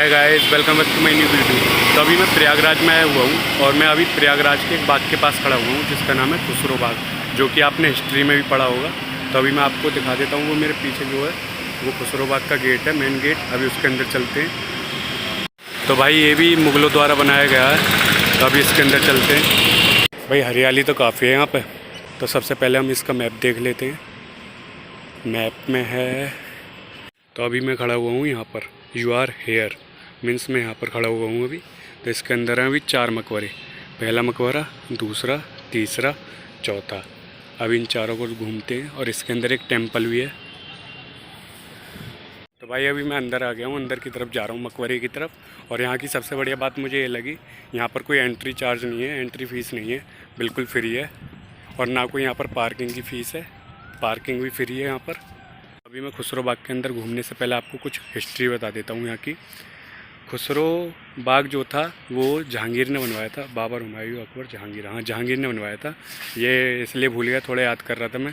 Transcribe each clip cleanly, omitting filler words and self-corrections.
Hi guys, welcome back to my new video. तो अभी मैं प्रयागराज में आया हुआ हूँ और मैं अभी प्रयागराज के एक बाग के पास खड़ा हुआ हूँ जिसका नाम है खुसरो बाग, जो कि आपने हिस्ट्री में भी पढ़ा होगा। तो अभी मैं आपको दिखा देता हूँ। वो मेरे पीछे जो है वो खुसरो बाग का गेट है, मेन गेट। अभी उसके अंदर चलते हैं। तो भाई ये भी मुग़लों द्वारा बनाया गया है, तो अभी इसके अंदर चलते हैं। भाई हरियाली तो काफ़ी है यहाँ पर। तो सबसे पहले हम इसका मैप देख लेते हैं। मैप में है, तो अभी मैं खड़ा हुआ हूँ यहाँ पर। यू आर हेयर मीन्स मैं यहाँ पर खड़ा हुआ हूँ अभी। तो इसके अंदर हैं अभी 4 मकबरे। पहला मकबरा, दूसरा, तीसरा, चौथा। अभी इन चारों को घूमते हैं और इसके अंदर एक टेंपल भी है। तो भाई अभी मैं अंदर आ गया हूँ, अंदर की तरफ जा रहा हूँ, मकबरे की तरफ। और यहाँ की सबसे बढ़िया बात मुझे ये लगी, यहाँ पर कोई एंट्री चार्ज नहीं है, एंट्री फ़ीस नहीं है, बिल्कुल फ्री है। और ना कोई यहाँ पर पार्किंग की फ़ीस है, पार्किंग भी फ्री है यहाँ पर। अभी मैं खुसरो बाग के अंदर घूमने से पहले आपको कुछ हिस्ट्री बता देता हूँ यहाँ की। खुसरो बाग जो था वो जहांगीर ने बनवाया था, बाबर हुमायूं अकबर जहांगीर, हाँ जहांगीर ने बनवाया था। ये इसलिए भूल गया, थोड़ा याद कर रहा था मैं।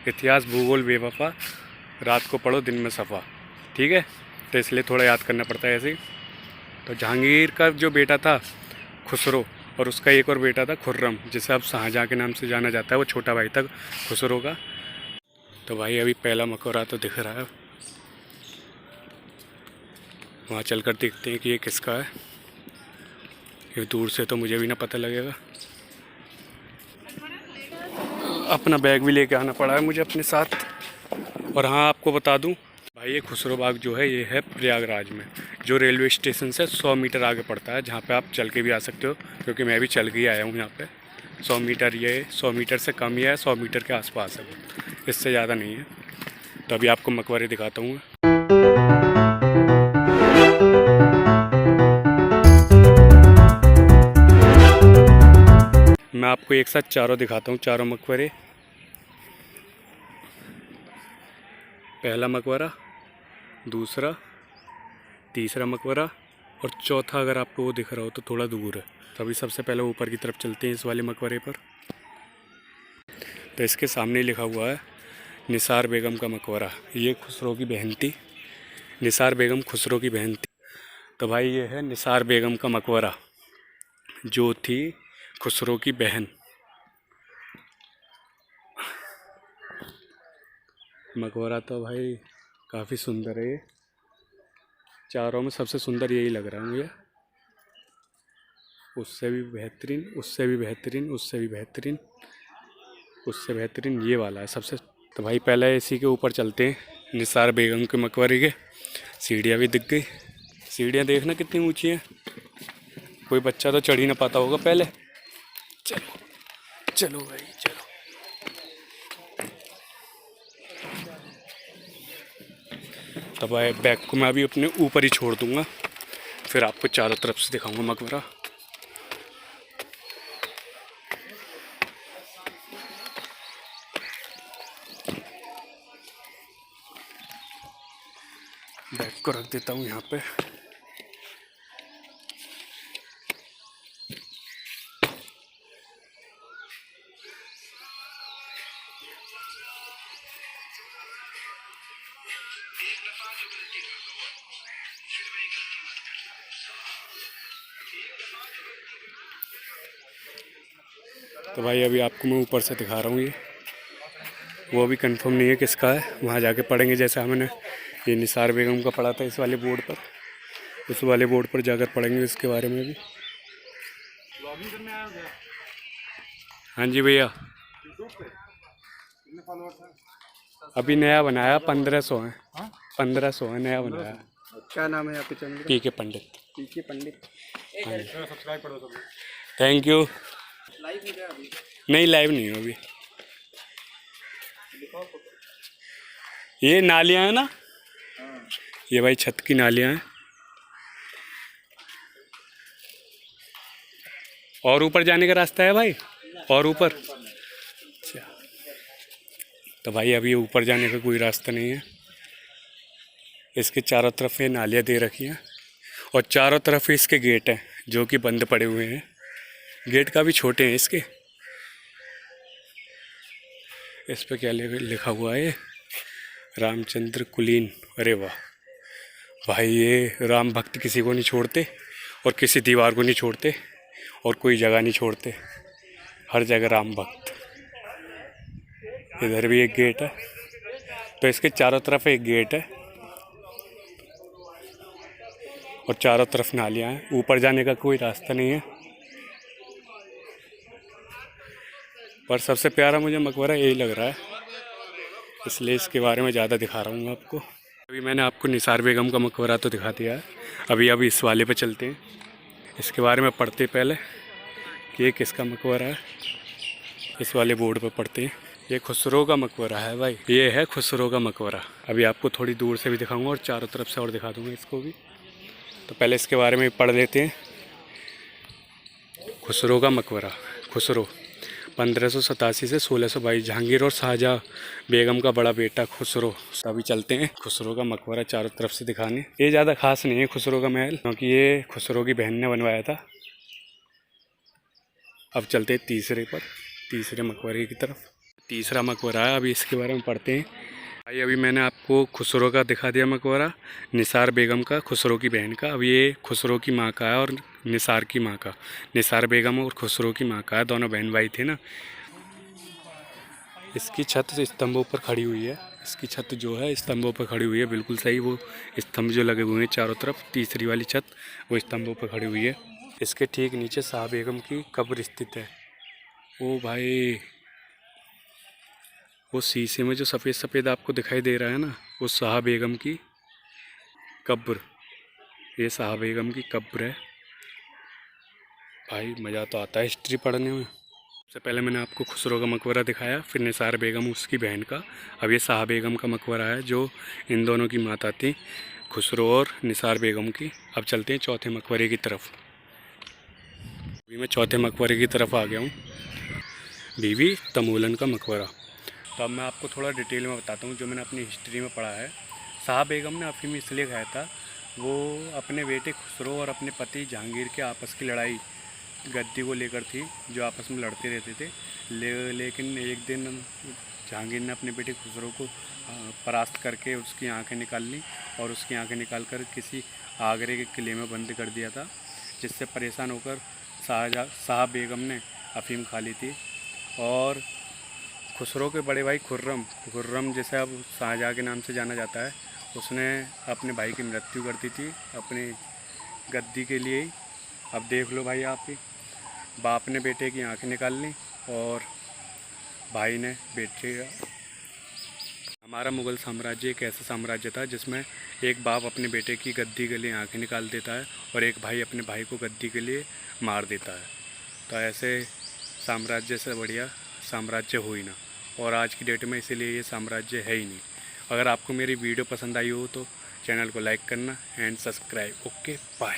इतिहास भूगोल बेवफा, रात को पढ़ो दिन में सफ़ा, ठीक है। तो इसलिए थोड़ा याद करना पड़ता है ऐसे ही। तो जहांगीर का जो बेटा था खुसरो, और उसका एक और बेटा था खुर्रम, जिसे अब शाहजहाँ के नाम से जाना जाता है। वो छोटा भाई था खुसरो का। तो भाई अभी पहला मकबरा तो दिख रहा है, वहाँ चलकर देखते हैं कि ये किसका है। ये दूर से तो मुझे भी ना पता लगेगा। अपना बैग भी लेके आना पड़ा है मुझे अपने साथ। और हाँ, आपको बता दूं भाई, ये खुसरो बाग जो है ये है प्रयागराज में, जो रेलवे स्टेशन से 100 मीटर आगे पड़ता है, जहाँ पे आप चल के भी आ सकते हो। क्योंकि मैं भी चल के ही आया हूँ यहाँ पे। 100 मीटर, ये 100 मीटर से कम ही है, 100 मीटर के आसपास है, इससे ज़्यादा नहीं है। तो अभी आपको मकबरे दिखाता हूँ। मैं आपको एक साथ चारों दिखाता हूँ, चारों मकबरे। पहला मकबरा, दूसरा, तीसरा मकबरा और चौथा अगर आपको वो दिख रहा हो तो थोड़ा दूर है। तो अभी सबसे पहले ऊपर की तरफ चलते हैं, इस वाले मकबरे पर। तो इसके सामने लिखा हुआ है निसार बेगम का मकबरा। ये खुसरो की बहन थी, निसार बेगम खुसरो की बहन थी। तो भाई ये है निसार बेगम का मकबरा, जो थी खुसरो की बहन। मकबरा तो भाई काफ़ी सुंदर है ये, चारों में सबसे सुंदर यही लग रहा है मुझे। उससे भी बेहतरीन, उससे भी बेहतरीन, उससे भी बेहतरीन, उससे बेहतरीन ये वाला है सबसे। तो भाई पहले इसी के ऊपर चलते हैं, निसार बेगम के मकबरे के। सीढ़ियाँ भी दिख गई, सीढ़ियाँ देखना कितनी ऊंची हैं, कोई बच्चा तो चढ़ ही ना पाता होगा पहले। चलो चलो भाई चलो। तब भाई बैग को मैं अभी अपने ऊपर ही छोड़ दूंगा, फिर आपको चारों तरफ से दिखाऊंगा मकबरा। बैग को रख देता हूँ यहाँ पे। तो भाई अभी आपको मैं ऊपर से दिखा रहा हूँ, ये वो अभी कंफर्म नहीं है किसका है, वहाँ जाके पढ़ेंगे। जैसा हमने ये निसार बेगम का पढ़ा था इस वाले बोर्ड पर, उस वाले बोर्ड पर जाकर पढ़ेंगे इसके बारे में भी। हाँ जी भैया, अभी नया बनाया, 1500 है, 1500 है नया बनाया। क्या नाम है आपके चैनल का? पीके पंडित। पीके पंडित। सब्सक्राइब करो सब। Thank you. लाइव हो गया अभी? नहीं, लाइव नहीं हो अभी। ये नालियाँ हैं ना, ये भाई छत की नालियाँ हैं। और ऊपर जाने का रास्ता है भाई, और ऊपर। अच्छा, तो भाई अभी ऊपर जाने का कोई रास्ता नहीं है। इसके चारों तरफ ये नालियाँ दे रखी हैं और चारों तरफ इसके गेट हैं जो कि बंद पड़े हुए हैं। गेट काफ़ी छोटे हैं इसके। इस पे क्या लिखा हुआ है, रामचंद्र कुलीन। अरे वाह, भाई ये राम भक्त किसी को नहीं छोड़ते और किसी दीवार को नहीं छोड़ते और कोई जगह नहीं छोड़ते, हर जगह राम भक्त। इधर भी एक गेट है, तो इसके चारों तरफ एक गेट है और चारों तरफ नालियाँ हैं। ऊपर जाने का कोई रास्ता नहीं है, पर सबसे प्यारा मुझे मकबरा यही लग रहा है, इसलिए इसके बारे में ज़्यादा दिखा रहा हूँ आपको। अभी मैंने आपको निसार बेगम का मकबरा तो दिखा दिया है, अभी इस वाले पे चलते हैं, इसके बारे में पढ़ते पहले कि ये किसका मकबरा है। इस वाले बोर्ड पे पढ़ते हैं, ये खुसरो का मकबरा है भाई, ये है खुसरो का मकबरा। अभी आपको थोड़ी दूर से भी दिखाऊंगा और चारों तरफ से और दिखा दूंगा इसको भी। तो पहले इसके बारे में पढ़ लेते हैं। खुसरो का मकबरा। खुसरो 1587 से 1622, जहांगीर और शाहजहाँ बेगम का बड़ा बेटा खुसरो। अभी चलते हैं खुसरो का मकबरा चारों तरफ से दिखाने। ये ज़्यादा खास नहीं है खुसरो का महल, क्योंकि ये खुसरो की बहन ने बनवाया था। अब चलते हैं तीसरे मकबरे की तरफ। तीसरा मकबरा है, अभी इसके बारे में पढ़ते हैं। भाई अभी मैंने आपको खुसरो का दिखा दिया मकबरा, निसार बेगम का, खुसरो की बहन का। अब ये खुसरो की माँ का है और निसार की माँ का। निसार बेगम और खुसरो की माँ का है, दोनों बहन भाई थे ना। इसकी छत स्तंभों पर खड़ी हुई है, इसकी छत जो है स्तंभों पर खड़ी हुई है, बिल्कुल सही। वो स्तंभ जो लगे हुए हैं चारों तरफ, तीसरी वाली छत वो स्तंभों पर खड़ी हुई है। इसके ठीक नीचे शाह बेगम की कब्र स्थित है। ओ भाई, वो शीशे में जो सफ़ेद सफ़ेद आपको दिखाई दे रहा है ना, वो शाह बेगम की कब्र, ये शाह बेगम की कब्र है। भाई मज़ा तो आता है हिस्ट्री पढ़ने में। सबसे पहले मैंने आपको खुसरो का मकबरा दिखाया, फिर निसार बेगम उसकी बहन का। अब ये शाह बेगम का मकबरा है, जो इन दोनों की माता थी, खुसरो और निसार बेगम की। अब चलते हैं चौथे मकबरे की तरफ। अभी मैं चौथे मकबरे की तरफ आ गया हूँ, बीवी तमूलन का मकबरा। तो अब मैं आपको थोड़ा डिटेल में बताता हूँ जो मैंने अपनी हिस्ट्री में पढ़ा है। शाह बेगम ने अफीम इसलिए खाया था, वो अपने बेटे खुसरो और अपने पति जहांगीर के आपस की लड़ाई गद्दी को लेकर थी, जो आपस में लड़ते रहते थे। लेकिन एक दिन जहांगीर ने अपने बेटे खुसरो को परास्त करके उसकी आंखें निकाल ली और उसकी आंखें निकाल कर किसी आगरे के किले में बंद कर दिया था, जिससे परेशान होकर शाह बेगम ने अफीम खा ली थी। और खुसरो के बड़े भाई खुर्रम जैसे अब शाहजहाँ के नाम से जाना जाता है, उसने अपने भाई की मृत्यु कर दी थी अपनी गद्दी के लिए ही। अब देख लो भाई, आप ही बाप ने बेटे की आंखें निकाल ली और भाई ने बेटे। हमारा मुग़ल साम्राज्य एक ऐसा साम्राज्य था जिसमें एक बाप अपने बेटे की गद्दी के लिए आंखें निकाल देता है और एक भाई अपने भाई को गद्दी के लिए मार देता है। तो ऐसे साम्राज्य से बढ़िया साम्राज्य हो ही ना, और आज की डेट में इसीलिए ये साम्राज्य है ही नहीं। अगर आपको मेरी वीडियो पसंद आई हो तो चैनल को लाइक करना एंड सब्सक्राइब। Okay bye.